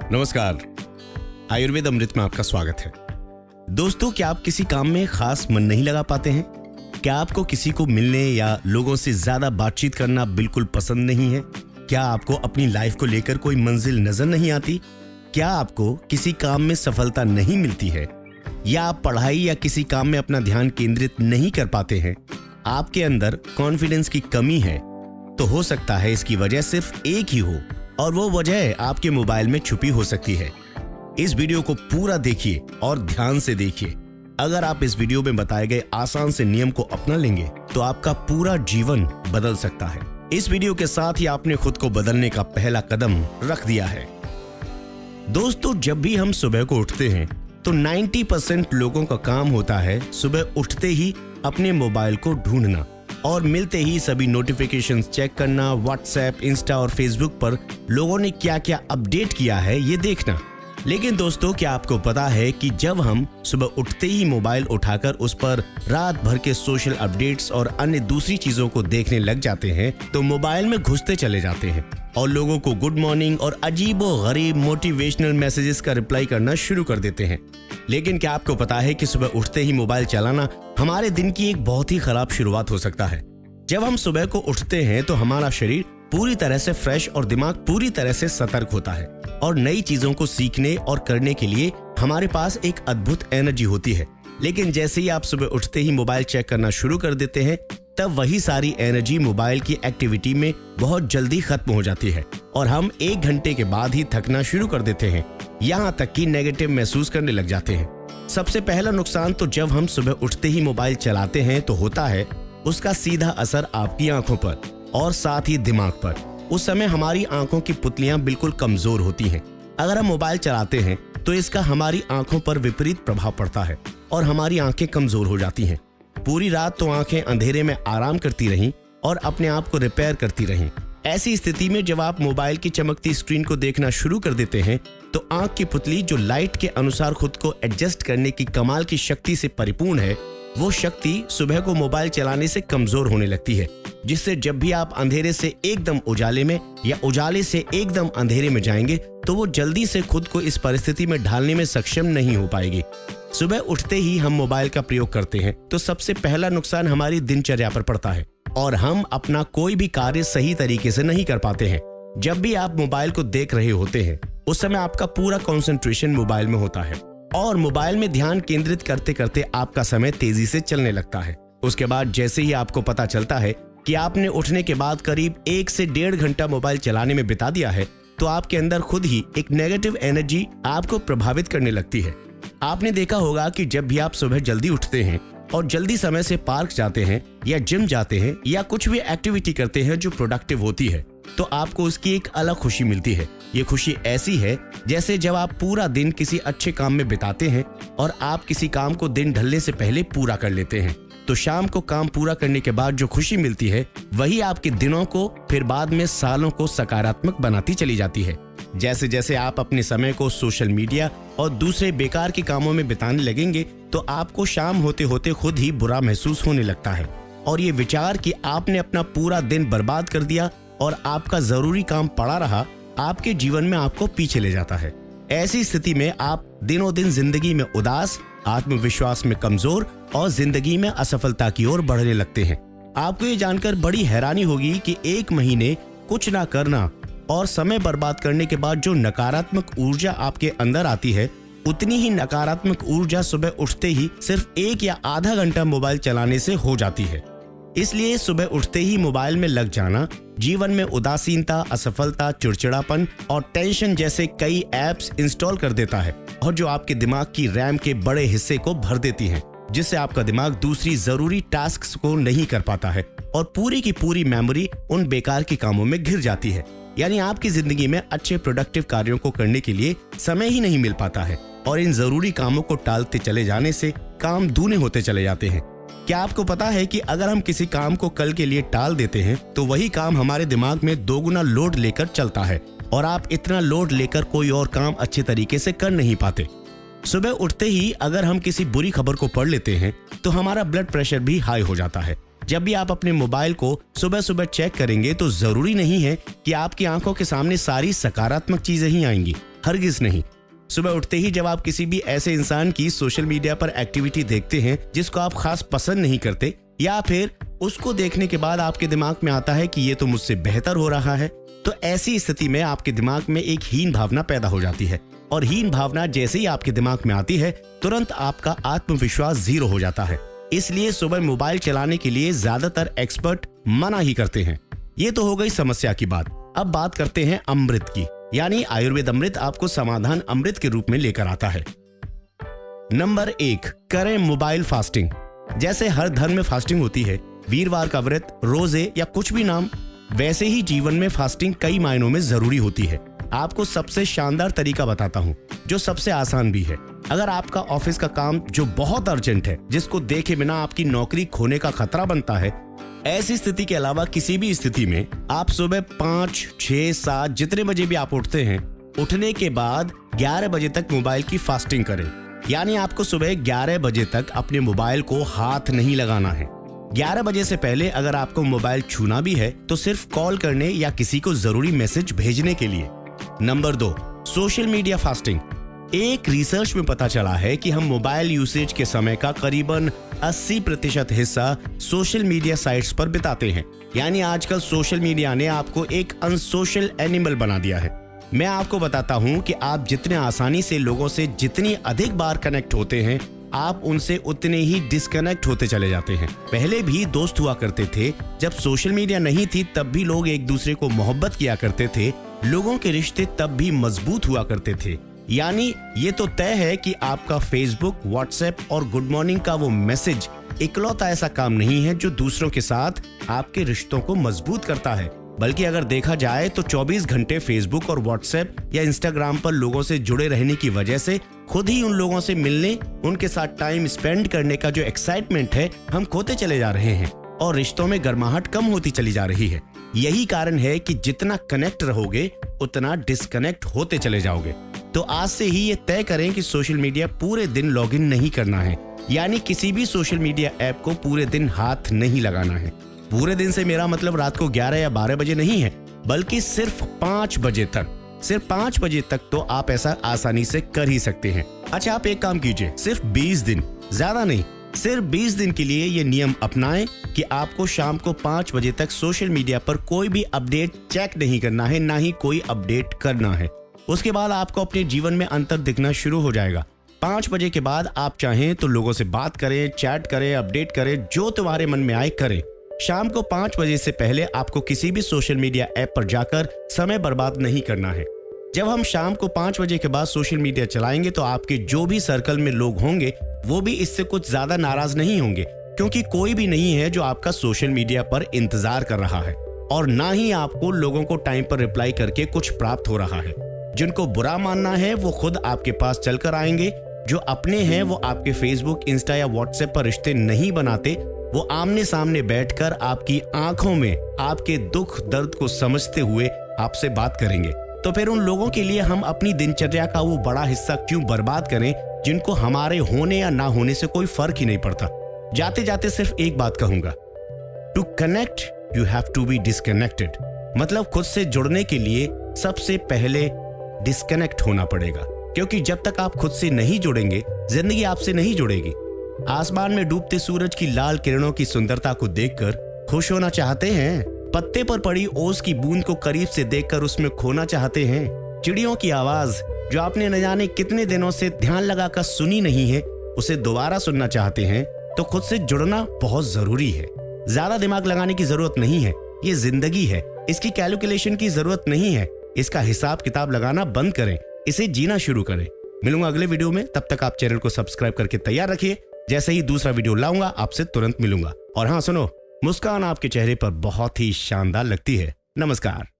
नमस्कार, आयुर्वेद अमृत में आपका स्वागत है। दोस्तों, क्या आप किसी काम में खास मन नहीं लगा पाते हैं? क्या आपको किसी को मिलने या लोगों से ज्यादा बातचीत करना बिल्कुल पसंद नहीं है? क्या आपको अपनी लाइफ को लेकर कोई मंजिल नजर नहीं आती? क्या आपको किसी काम में सफलता नहीं मिलती है? या आप पढ़ाई या किसी काम में अपना ध्यान केंद्रित नहीं कर पाते हैं? आपके अंदर कॉन्फिडेंस की कमी है, तो हो सकता है इसकी वजह सिर्फ एक ही हो, और वो वजह आपके मोबाइल में छुपी हो सकती है। इस वीडियो को पूरा देखिए और ध्यान से देखिए। अगर आप इस वीडियो में बताए गए आसान से नियम को अपना लेंगे तो आपका पूरा जीवन बदल सकता है। इस वीडियो के साथ ही आपने खुद को बदलने का पहला कदम रख दिया है। दोस्तों, जब भी हम सुबह को उठते हैं तो 90% लोगों का काम होता है सुबह उठते ही अपने मोबाइल को ढूंढना और मिलते ही सभी नोटिफिकेशंस चेक करना, व्हाट्सएप, इंस्टा और फेसबुक पर लोगों ने क्या क्या अपडेट किया है ये देखना। लेकिन दोस्तों, क्या आपको पता है कि जब हम सुबह उठते ही मोबाइल उठाकर उस पर रात भर के सोशल अपडेट्स और अन्य दूसरी चीजों को देखने लग जाते हैं तो मोबाइल में घुसते चले जाते हैं और लोगों को गुड मॉर्निंग और अजीबो-गरीब मोटिवेशनल मैसेजेस का रिप्लाई करना शुरू कर देते हैं। लेकिन क्या आपको पता है कि सुबह उठते ही मोबाइल चलाना हमारे दिन की एक बहुत ही खराब शुरुआत हो सकता है। जब हम सुबह को उठते हैं तो हमारा शरीर पूरी तरह से फ्रेश और दिमाग पूरी तरह से सतर्क होता है और नई चीजों को सीखने और करने के लिए हमारे पास एक अद्भुत एनर्जी होती है। लेकिन जैसे ही आप सुबह उठते ही मोबाइल चेक करना शुरू कर देते हैं, तब वही सारी एनर्जी मोबाइल की एक्टिविटी में बहुत जल्दी खत्म हो जाती है और हम 1 घंटे के बाद ही थकना शुरू कर देते हैं, यहाँ तक कि नेगेटिव महसूस करने लग जाते हैं। सबसे पहला नुकसान तो जब हम सुबह उठते ही मोबाइल चलाते हैं तो होता है उसका सीधा असर आपकी आंखों पर और साथ ही दिमाग पर। उस समय हमारी आंखों की पुतलियां बिल्कुल कमजोर होती हैं। अगर हम मोबाइल चलाते हैं तो इसका हमारी आंखों पर विपरीत प्रभाव पड़ता है और हमारी आंखें कमजोर हो जाती हैं। पूरी रात तो आंखें अंधेरे में आराम करती रहीं और अपने आप को रिपेयर करती रहीं। ऐसी स्थिति में जब आप मोबाइल की चमकती स्क्रीन को देखना शुरू कर देते हैं तो आंख की पुतली, जो लाइट के अनुसार खुद को एडजस्ट करने की कमाल की शक्ति से परिपूर्ण है, वो शक्ति सुबह को मोबाइल चलाने से कमजोर होने लगती है, जिससे जब भी आप अंधेरे से एकदम उजाले में या उजाले से एकदम अंधेरे में जाएंगे तो वो जल्दी से खुद को इस परिस्थिति में ढालने में सक्षम नहीं हो पाएगी। सुबह उठते ही हम मोबाइल का प्रयोग करते हैं तो सबसे पहला नुकसान हमारी दिनचर्या पर पड़ता है और हम अपना कोई भी कार्य सही तरीके से नहीं कर पाते हैं। जब भी आप मोबाइल को देख रहे होते हैं उस समय आपका पूरा कंसंट्रेशन मोबाइल में होता है और मोबाइल में ध्यान केंद्रित करते करते आपका समय तेजी से चलने लगता है। उसके बाद जैसे ही आपको पता चलता है कि आपने उठने के बाद करीब 1 से 1.5 घंटा मोबाइल चलाने में बिता दिया है तो आपके अंदर खुद ही एक नेगेटिव एनर्जी आपको प्रभावित करने लगती है। आपने देखा होगा कि जब भी आप सुबह जल्दी उठते हैं और जल्दी समय से पार्क जाते हैं या जिम जाते हैं या कुछ भी एक्टिविटी करते हैं जो प्रोडक्टिव होती है, तो आपको उसकी एक अलग खुशी मिलती है। ये खुशी ऐसी है जैसे जब आप पूरा दिन किसी अच्छे काम में बिताते हैं और आप किसी काम को दिन ढलने से पहले पूरा कर लेते हैं, तो शाम को काम पूरा करने के बाद जो खुशी मिलती है वही आपके दिनों को फिर बाद में सालों को सकारात्मक बनाती चली जाती है। जैसे जैसे आप अपने समय को सोशल मीडिया और दूसरे बेकार के कामों में बिताने लगेंगे तो आपको शाम होते होते खुद ही बुरा महसूस होने लगता है और ये विचार कि आपने अपना पूरा दिन बर्बाद कर दिया और आपका जरूरी काम पड़ा रहा, आपके जीवन में आपको पीछे ले जाता है। ऐसी स्थिति में आप दिनों दिन जिंदगी में उदास, आत्मविश्वास में कमजोर और जिंदगी में असफलता की ओर बढ़ने लगते हैं। आपको ये जानकर बड़ी हैरानी होगी कि 1 महीने कुछ ना करना और समय बर्बाद करने के बाद जो नकारात्मक ऊर्जा आपके अंदर आती है, उतनी ही नकारात्मक ऊर्जा सुबह उठते ही सिर्फ 1 या आधा घंटा मोबाइल चलाने से हो जाती है। इसलिए सुबह उठते ही मोबाइल में लग जाना जीवन में उदासीनता, असफलता, चिड़चिड़ापन और टेंशन जैसे कई ऐप्स इंस्टॉल कर देता है और जो आपके दिमाग की रैम के बड़े हिस्से को भर देती हैं, जिससे आपका दिमाग दूसरी जरूरी टास्क्स को नहीं कर पाता है और पूरी की पूरी मेमोरी उन बेकार के कामों में घिर जाती है। यानी आपकी जिंदगी में अच्छे प्रोडक्टिव कार्यों को करने के लिए समय ही नहीं मिल पाता है और इन जरूरी कामों को टालते चले जाने से काम दूने होते चले जाते हैं। क्या आपको पता है कि अगर हम किसी काम को कल के लिए टाल देते हैं तो वही काम हमारे दिमाग में 2 गुना लोड लेकर चलता है और आप इतना लोड लेकर कोई और काम अच्छे तरीके से कर नहीं पाते। सुबह उठते ही अगर हम किसी बुरी खबर को पढ़ लेते हैं तो हमारा ब्लड प्रेशर भी हाई हो जाता है जब भी आप अपने मोबाइल को सुबह सुबह चेक करेंगे तो जरूरी नहीं है कि आपकी आंखों के सामने सारी सकारात्मक चीजें ही आएंगी, हरगिज नहीं। सुबह उठते ही जब आप किसी भी ऐसे इंसान की सोशल मीडिया पर एक्टिविटी देखते हैं जिसको आप खास पसंद नहीं करते, या फिर उसको देखने के बाद आपके दिमाग में आता है कि ये तो मुझसे बेहतर हो रहा है, तो ऐसी स्थिति में आपके दिमाग में एक हीन भावना पैदा हो जाती है। और हीन भावना जैसे ही आपके दिमाग में आती है तुरंत आपका आत्मविश्वास 0 हो जाता है। इसलिए सुबह मोबाइल चलाने के लिए ज्यादातर एक्सपर्ट मना ही करते हैं। ये तो हो गई समस्या की बात। अब बात करते हैं अमृत की, यानी आयुर्वेद अमृत आपको समाधान अमृत के रूप में लेकर आता है। नंबर 1, करें मोबाइल फास्टिंग। जैसे हर धर्म में फास्टिंग होती है, वीरवार का व्रत, रोजे या कुछ भी नाम, वैसे ही जीवन में फास्टिंग कई मायनों में जरूरी होती है। आपको सबसे शानदार तरीका बताता हूँ जो सबसे आसान भी है। अगर आपका ऑफिस का काम जो बहुत अर्जेंट है, जिसको देखे बिना आपकी नौकरी खोने का खतरा बनता है, ऐसी स्थिति के अलावा किसी भी स्थिति में आप सुबह 5, 6, 7 जितने बजे भी आप उठते हैं, उठने के बाद 11 बजे तक मोबाइल की फास्टिंग करें। यानी आपको सुबह 11 बजे तक अपने मोबाइल को हाथ नहीं लगाना है। 11 बजे से पहले अगर आपको मोबाइल छूना भी है तो सिर्फ कॉल करने या किसी को जरूरी मैसेज भेजने के लिए। Number 2, social media fasting. एक रिसर्च में पता चला है कि हम मोबाइल यूसेज के समय का करीबन 80% हिस्सा सोशल मीडिया साइट्स पर बिताते हैं। यानी आजकल सोशल मीडिया ने आपको एक अनसोशल एनिमल बना दिया है। मैं आपको बताता हूं कि आप जितने आसानी से लोगों से जितनी अधिक बार कनेक्ट होते हैं, आप उनसे उतने ही डिस्कनेक्ट होते चले जाते हैं। पहले भी दोस्त हुआ करते थे, जब सोशल मीडिया नहीं थी तब भी लोग एक दूसरे को मोहब्बत किया करते थे, लोगों के रिश्ते तब भी मजबूत हुआ करते थे। यानी ये तो तय है कि आपका फेसबुक, व्हाट्सएप और गुड मॉर्निंग का वो मैसेज इकलौता ऐसा काम नहीं है जो दूसरों के साथ आपके रिश्तों को मजबूत करता है, बल्कि अगर देखा जाए तो 24 घंटे फेसबुक और व्हाट्सएप या इंस्टाग्राम पर लोगों से जुड़े रहने की वजह से खुद ही उन लोगों से मिलने, उनके साथ टाइम स्पेंड करने का जो एक्साइटमेंट है, हम खोते चले जा रहे हैं और रिश्तों में गर्माहट कम होती चली जा रही है। यही कारण है कि जितना कनेक्ट रहोगे उतना डिस्कनेक्ट होते चले जाओगे। तो आज से ही ये तय करें कि सोशल मीडिया पूरे दिन लॉगिन नहीं करना है, यानी किसी भी सोशल मीडिया ऐप को पूरे दिन हाथ नहीं लगाना है। पूरे दिन से मेरा मतलब रात को 11 या 12 बजे नहीं है, बल्कि सिर्फ 5 बजे तक। सिर्फ 5 बजे तक तो आप ऐसा आसानी से कर ही सकते हैं। अच्छा, आप एक काम कीजिए, सिर्फ 20 दिन, ज्यादा नहीं, सिर्फ 20 दिन के लिए ये नियम अपनाएं कि आपको शाम को 5 बजे तक सोशल मीडिया पर कोई भी अपडेट चेक नहीं करना है, ना ही कोई अपडेट करना है। उसके बाद आपको अपने जीवन में अंतर दिखना शुरू हो जाएगा। 5 बजे के बाद आप चाहें तो लोगों से बात करें, चैट करें, अपडेट करें, जो तुम्हारे मन में आए करें। शाम को 5 बजे से पहले आपको किसी भी सोशल मीडिया ऐप पर जाकर समय बर्बाद नहीं करना है। जब हम शाम को 5 बजे के बाद सोशल मीडिया चलाएंगे तो आपके जो भी सर्कल में लोग होंगे वो भी इससे कुछ ज्यादा नाराज नहीं होंगे, क्योंकि कोई भी नहीं है जो आपका सोशल मीडिया पर इंतजार कर रहा है, और ना ही आपको लोगों को टाइम पर रिप्लाई करके कुछ प्राप्त हो रहा है। जिनको बुरा मानना है वो खुद आपके पास चलकर आएंगे, जो अपने हैं वो आपके फेसबुक, इंस्टा या व्हाट्सएप पर रिश्ते नहीं बनाते, वो आमने सामने बैठकर आपकी आंखों में आपके दुख दर्द को समझते हुए आपसे बात करेंगे। तो फिर उन लोगों के लिए हम अपनी दिनचर्या का वो बड़ा हिस्सा क्यों बर्बाद करें जिनको हमारे होने या ना होने से कोई फर्क ही नहीं पड़ता। जाते जाते सिर्फ एक बात कहूंगा, to connect you have to be disconnected. मतलब खुद से जुड़ने के लिए सबसे पहले डिस्कनेक्ट होना पड़ेगा, क्योंकि जब तक आप खुद से नहीं जुड़ेंगे जिंदगी आपसे नहीं जुड़ेगी। आसमान में डूबते सूरज की लाल किरणों की सुंदरता को देखकर खुश होना चाहते हैं, पत्ते पर पड़ी ओस की बूंद को करीब से देखकर उसमें खोना चाहते हैं, चिड़ियों की आवाज जो आपने न जाने कितने दिनों से ध्यान लगाकर सुनी नहीं है उसे दोबारा सुनना चाहते हैं, तो खुद से जुड़ना बहुत जरूरी है। ज्यादा दिमाग लगाने की जरूरत नहीं है, ये जिंदगी है, इसकी कैलकुलेशन की जरूरत नहीं है। इसका हिसाब किताब लगाना बंद करें, इसे जीना शुरू करें। मिलूंगा अगले वीडियो में, तब तक आप चैनल को सब्सक्राइब करके तैयार रखिए। जैसे ही दूसरा वीडियो लाऊंगा आपसे तुरंत मिलूंगा। और हाँ सुनो, मुस्कान आपके चेहरे पर बहुत ही शानदार लगती है। नमस्कार।